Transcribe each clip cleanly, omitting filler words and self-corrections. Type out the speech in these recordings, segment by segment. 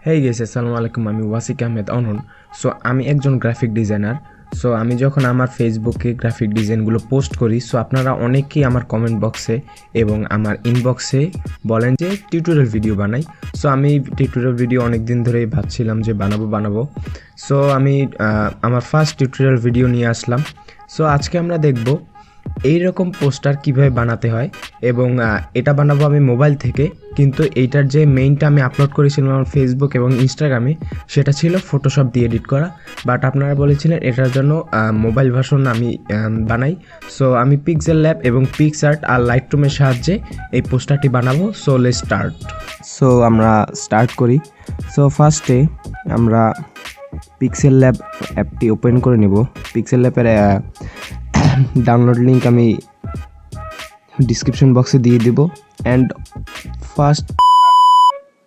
হেই guess আসসালামু আলাইকুম, আমি ওয়াসিক আহমেদ অনন। সো আমি একজন গ্রাফিক ডিজাইনার। সো আমি যখন আমার ফেসবুকে গ্রাফিক ডিজাইনগুলো পোস্ট করি, সো আপনারা অনেকেই আমার কমেন্ট বক্সে এবং আমার ইনবক্সে বলেন যে টিউটোরিয়াল ভিডিও বানাই। সো আমি টিউটোরিয়াল ভিডিও অনেক দিন ধরেই ভাবছিলাম যে বানাবো। সো আমি আমার ফার্স্ট টিউটোরিয়াল ভিডিও নিয়ে আসলাম। সো আজকে আমরা দেখব এইরকম পোস্টার কিভাবে বানাতে হয় এবং এটা বানাবো আমি মোবাইল থেকে, কিন্তু এইটার যে মেইনটা আমি আপলোড করেছিলাম আমার ফেসবুক এবং ইনস্টাগ্রামে সেটা ছিল ফটোশপ দিয়ে এডিট করা, বাট আপনারা বলেছিলেন এটার জন্য মোবাইল ভার্সন আমি বানাই। সো আমি পিক্সেল এবং পিক্সআর্ট আর লাইটরুমের সাহায্যে এই পোস্টারটি বানাবো। So let's start. সো আমরা স্টার্ট করি। সো ফার্স্টে আমরা পিক্সেল অ্যাপটি ওপেন করে নেব। পিক্সেল অ্যাপের ডাউনলোড লিঙ্ক আমি ডিসক্রিপশন বক্সে দিয়ে দেব। অ্যান্ড ফার্স্ট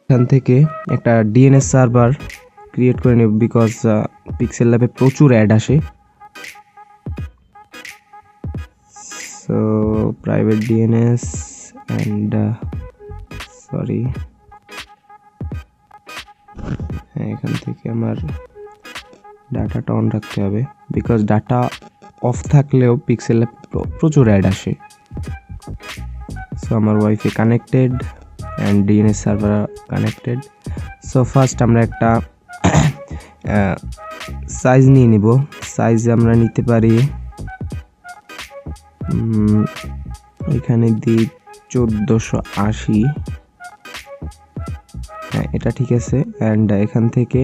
এখান থেকে একটা ডিএনএস সার্ভার ক্রিয়েট করে নেব, বিকজ পিক্সেল ল্যাবে প্রচুর অ্যাড আসে। So private DNS and sorry, হ্যাঁ, এখান থেকে আমার ডাটাটা অন রাখতে হবে, বিকজ ডাটা অফ থাকলেও পিক্সেল ল্যাব প্রচুর অ্যাড আসে। সো আমার wifi connected and DNS server connected. So first আমরা একটা সাইজ নিয়ে নিব। সাইজ আমরা নিতে পারি এখানে দিই 1480। হ্যাঁ, এটা ঠিক আছে। অ্যান্ড এখান থেকে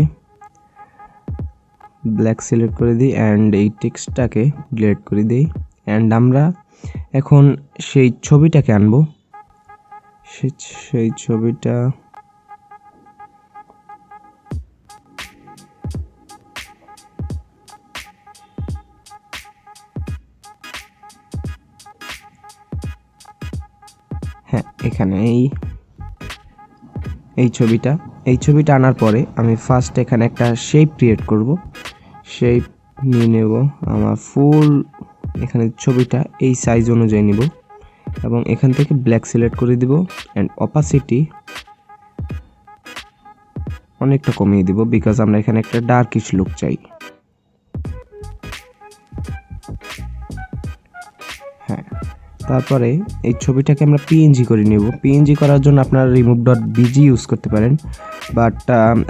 ব্ল্যাক সিলেক্ট করে দিই অ্যান্ড এই টেক্সটটাকে ডিলিট করে দিই। অ্যান্ড আমরা এখন সেই ছবিটাকে আনবো। সেই ছবিটা হ্যাঁ, এখানে এই ছবিটা আনার পরে আমি ফার্স্ট এখানে একটা শেপ ক্রিয়েট করব। শেপ নিয়ে নেব আমার ফুল, এখানে ছবিটা এই সাইজ অনুযায়ী নিব এবং এখান থেকে ব্ল্যাক সিলেক্ট করে দিব অ্যান্ড অপাসিটি অনেকটা কমিয়ে দিব, বিকজ আমরা এখানে একটা ডার্কিশ লুক চাই। হ্যাঁ, তারপরে এই ছবিটাকে আমরা পিএনজি করে নেব। পিএনজি করার জন্য আপনারা remove.bg ইউজ করতে পারেন, বাট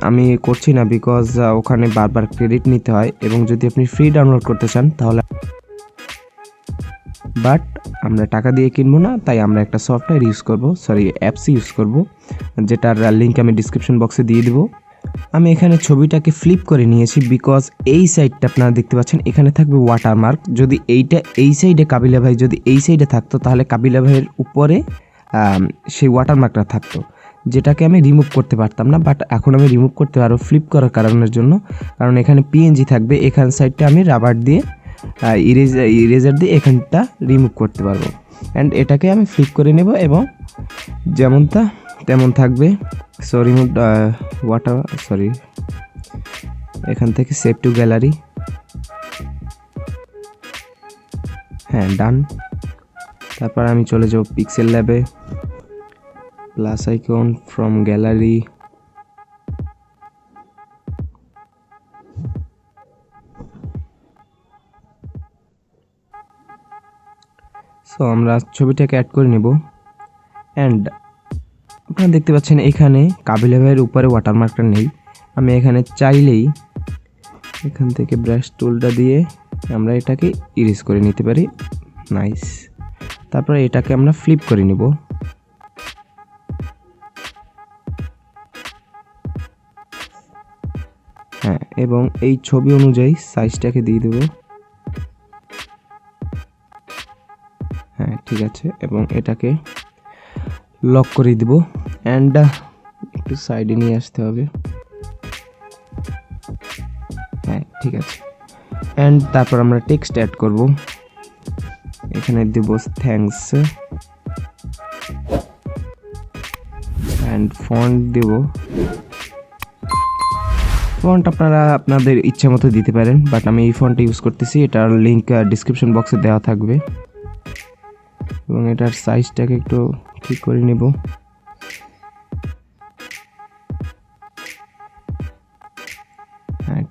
আমি করছি না, বিকজ ওখানে বারবার ক্রেডিট নিতে হয় এবং যদি আপনি ফ্রি ডাউনলোড করতে চান তাহলে, বাট আমরা টাকা দিয়ে কিনবো না, তাই আমরা একটা সফটওয়্যার ইউজ করব, অ্যাপস ইউজ করব, যেটার লিঙ্ক আমি ডিসক্রিপশন বক্সে দিয়ে দেবো। আমি এখানে ছবিটাকে ফ্লিপ করে নিয়েছি, বিকজ এই সাইডটা আপনারা দেখতে পাচ্ছেন এখানে থাকবে ওয়াটারমার্ক। যদি এইটা এই সাইডে কাবিলা ভাই যদি এই সাইডে থাকতো তাহলে কাবিলা ভাইয়ের উপরে সেই ওয়াটারমার্কটা থাকতো, যেটাকে আমি রিমুভ করতে পারতাম না, বাট এখন আমি রিমুভ করতে পারবো ফ্লিপ করার কারণের জন্য, কারণ এখানে পিএনজি থাকবে। এখান সাইডটা আমি রাবার দিয়ে ইরেজার দিয়ে এখানটা রিমুভ করতে পারবো। অ্যান্ড এটাকে আমি ফ্লিপ করে নেব এবং যেমনটা তেমন থাকবে। রিমুভ এখান থেকে সেভ টু গ্যালারি। হ্যাঁ, ডান। তারপর আমি চলে যাব পিক্সেল ল্যাবে, plus icon from gallery, so আমরা ছবিটাকে অ্যাড করে নেব। অ্যান্ড আপনারা দেখতে পাচ্ছেন এখানে কাবিলা ভাইয়ের উপরে ওয়াটারমার্কটা নেই। আমি এখানে চাইলেই এখান থেকে ব্রাশ টুলটা দিয়ে আমরা এটাকে ইরেজ করে নিতে পারি। নাইস। তারপরে এটাকে আমরা ফ্লিপ করে নেব। হ্যাঁ, এবং এই ছবি অনুযায়ী সাইজটাকে দিয়ে দেব। হ্যাঁ, ঠিক আছে। এবং এটাকে লক করে দিব অ্যান্ড একটু সাইডে নিয়ে আসতে হবে। হ্যাঁ, ঠিক আছে। অ্যান্ড তারপর আমরা টেক্সট অ্যাড করব। এখানে দেব থ্যাঙ্কস অ্যান্ড ফন্ট দেব। ফন্ট আপনারা আপনাদের ইচ্ছা মতো দিতে পারেন, বাট আমি এই ফন্টটা ইউজ করতেছি, এটার লিঙ্ক ডিসক্রিপশন বক্সে দেওয়া থাকবে। এবং এটার সাইজটাকে একটু ঠিক করে নেব।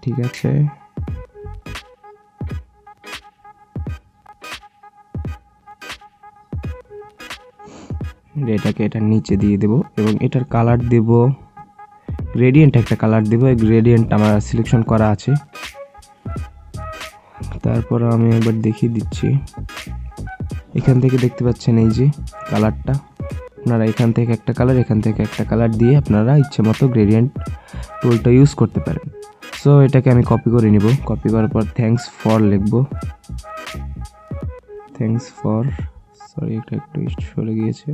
ঠিক আছে, এটাকে এটার নিচে দিয়ে দেব এবং এটার কালার দেব গ্রেডিয়েন্ট, একটা কালার দেব। এই গ্রেডিয়েন্ট আমার সিলেকশন করা আছে। তারপর আমি একবার দেখিয়ে দিচ্ছি, এখান থেকে দেখতে পাচ্ছেন এই যে কালারটা, আপনারা এখান থেকে একটা কালার, এখান থেকে একটা কালার দিয়ে আপনারা ইচ্ছে মতো গ্রেডিয়েন্ট টুলটা ইউজ করতে পারেন। সো এটাকে আমি কপি করে নিব। কপি করার পর থ্যাঙ্কস ফর লিখব, থ্যাঙ্কস ফর, সরি এটা একটু সরে গিয়েছে,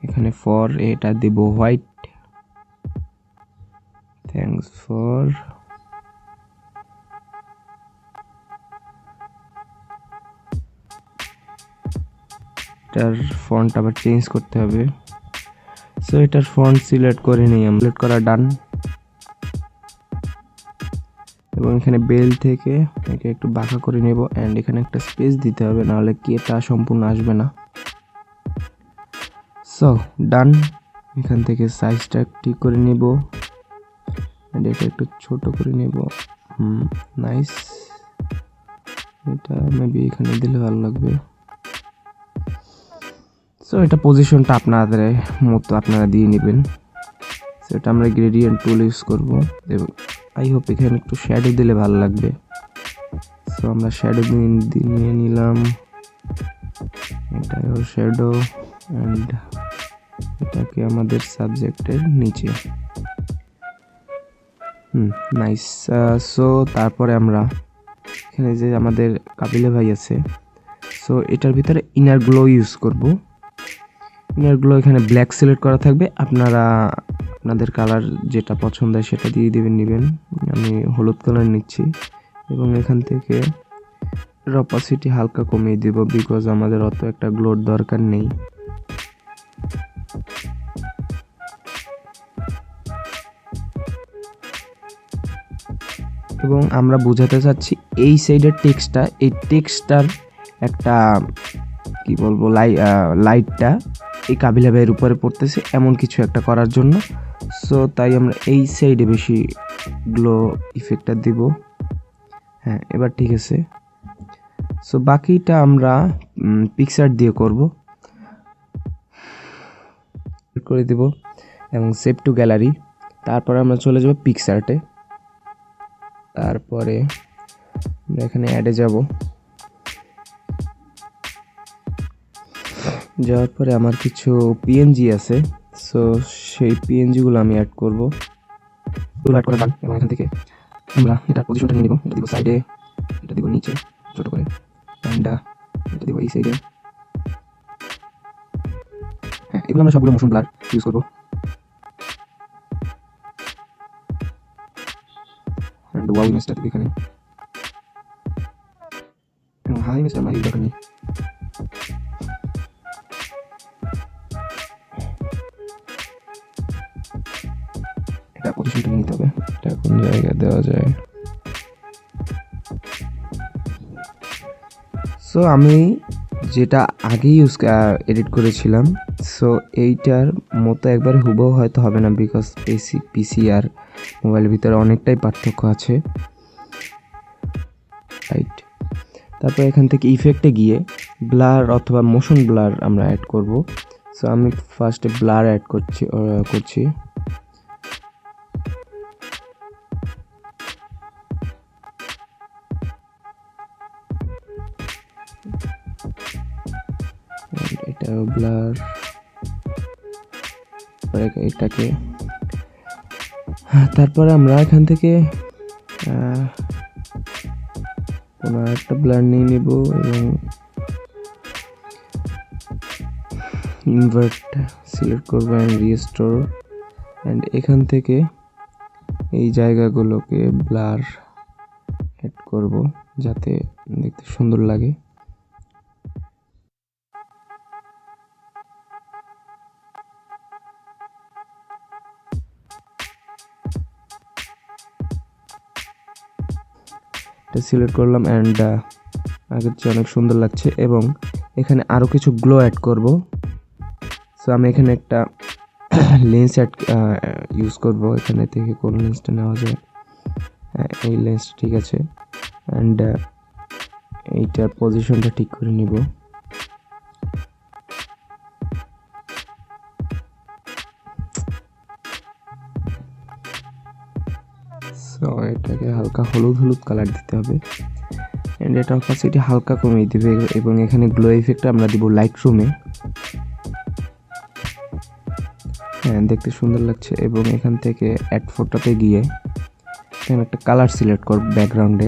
এখানে ফর এটা দেব হোয়াইট, থ্যাঙ্কস ফর এটার ফন্ট আবার চেঞ্জ করতে হবে। সো এটার ফন্ট সিলেক্ট করে নিই, সিলেক্ট করা ডান, এবং এখানে বেল থেকে একে একটু বাঁকা করে নেব অ্যান্ড এখানে একটা স্পেস দিতে হবে, নাহলে কি এটা সম্পূর্ণ আসবে না। সো ডান, এখান থেকে সাইজটা ঠিক করে নেব অ্যান্ড এটা একটু ছোট করে নেব। নাইস, এটা মেবি এখানে দিলে ভালো লাগবে। সো এটা পজিশনটা আপনাদের মতো আপনারা দিয়ে নেবেন। সো এটা আমরা গ্রেডিয়েন্ট টুল ইউজ করব এবং আই হোপ এখানে একটু শ্যাডো দিলে ভালো লাগবে। সো আমরা শ্যাডো নিয়ে নিলাম, এটাও শ্যাডো অ্যান্ড এটাকে আমাদের সাবজেক্টের নিচে। নাইস। সো তারপরে আমরা এখানে যে আমাদের কাপিলে ভাই আছে, সো এটার ভিতরে ইনার গ্লো ইউজ করব। ইনার গ্লো এখানে ব্ল্যাক সিলেক্ট করা থাকবে, আপনারা আপনাদের কালার যেটা পছন্দ হয় সেটা দিয়ে নেবেন। আমি হলুদ কালার নিচ্ছি এবং এখান থেকে অপাসিটি হালকা কমিয়ে দেব, বিকজ আমাদের অত একটা গ্লোর দরকার নেই। এবং আমরা বোঝাতে চাচ্ছি এই সাইডের টেক্সটটা, এই টেক্সটটার একটা কি বলবো লাইটটা এই কাবিলা ভাইয়ের উপরে পড়তেছে এমন কিছু একটা করার জন্য। সো তাই আমরা এই সাইডে বেশি গ্লো ইফেক্টটা দিব। হ্যাঁ, এবার ঠিক আছে। সো বাকিটা আমরা পিক্সআর্ট দিয়ে করব, করে দিব এবং সেভ টু গ্যালারি। তারপরে আমরা চলে যাব পিক্সআর্টে। তারপরে আমরা এখানে অ্যাডে যাব, যাওয়ার পরে আমার কিছু পিএনজি আছে, সো সেই পিএনজিগুলো আমি অ্যাড করব। অ্যাড করে দাও এবং এখান থেকে আমরা এটার পজিশনটা নিয়ে নিব। এটা দিব সাইডে, এটা দিব নিচে ছোট করে, অ্যান্ড এটা দিব এই সাইডে। হ্যাঁ, এগুলো আমরা সবগুলো মোশন ব্লার ইউজ করব। অ্যান্ড ওয়াও ইমেজটা দিব এখানে, হাই ইমেজটা আমার এই দরকার নেই। এটা পজিশনটা নিতে হবে, এটা কোন জায়গায় দেওয়া যায়। সো আমি যেটা আগেই এডিট করেছিলাম, সো এইটার মতো একবার হুবহু হয়তো হবে না, বিকজ পিসি আর মোবাইলের ভিতরে অনেকটাই পার্থক্য আছে, রাইট। তারপর এখান থেকে ইফেক্টে গিয়ে ব্লার অথবা মোশন ব্লার আমরা অ্যাড করব। সো আমি ফার্স্টে ব্লার অ্যাড করছি। এটা ব্লার, এটাকে তারপরে আমরা এখান থেকে কোনো একটা ব্লার নিয়ে নিব এবং ইনভার্ট সিলেক্ট করব অ্যান্ড রিস্টোর, অ্যান্ড এখান থেকে এই জায়গাগুলোকে ব্লার অ্যাড করব যাতে দেখতে সুন্দর লাগে। এটা সিলেক্ট করলাম অ্যান্ড আগের চেয়ে অনেক সুন্দর লাগছে এবং এখানে আরও কিছু গ্লো অ্যাড করব। সো আমি এখানে একটা লেন্স ইউজ করব, এখানে থেকে কোন লেন্সটা নেওয়া যায়। এই লেন্স ঠিক আছে, অ্যান্ড এইটার পজিশনটা ঠিক করে নিব। সো এটাকে হালকা হলুদ হলুদ কালার দিতে হবে, অ্যান্ড এটা অপাসিটি হালকা কমিয়ে দিবে, এবং এখানে গ্লো ইফেক্ট আমরা দিব লাইট রুমে। হ্যাঁ, দেখতে সুন্দর লাগছে। এবং এখান থেকে অ্যাড ফটোতে গিয়ে এখানে একটা কালার সিলেক্ট করব, ব্যাকগ্রাউন্ড,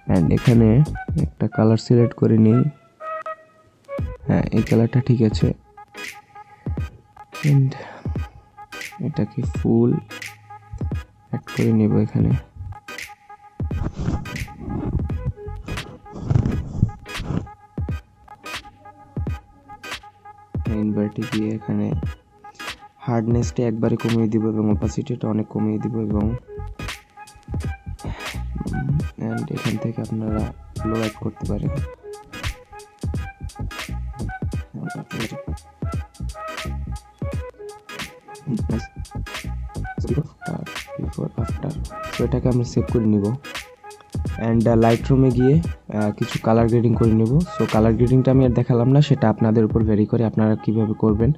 অ্যান্ড এখানে একটা কালার সিলেক্ট করে নিই। হ্যাঁ, এই কালারটা ঠিক আছে, অ্যান্ড এটাকে ফুল অ্যাড করে নেব এখানে। ইনভার্টে গিয়ে এখানে হার্ডনেসটা একবারে কমিয়ে দিব এবং অপাসিটিটা অনেক কমিয়ে দিব, এবং এখান থেকে আপনারা গ্লো অ্যাড করতে পারেন। এটাকে আমরা সেভ করে নিব, অ্যান্ড লাইট রুমে গিয়ে কিছু কালার গ্রেডিং করে নেব। সো কালার গ্রেডিংটা আমি আর দেখালাম না, সেটা আপনাদের উপর ভ্যারি করে, আপনারা কীভাবে করবেন।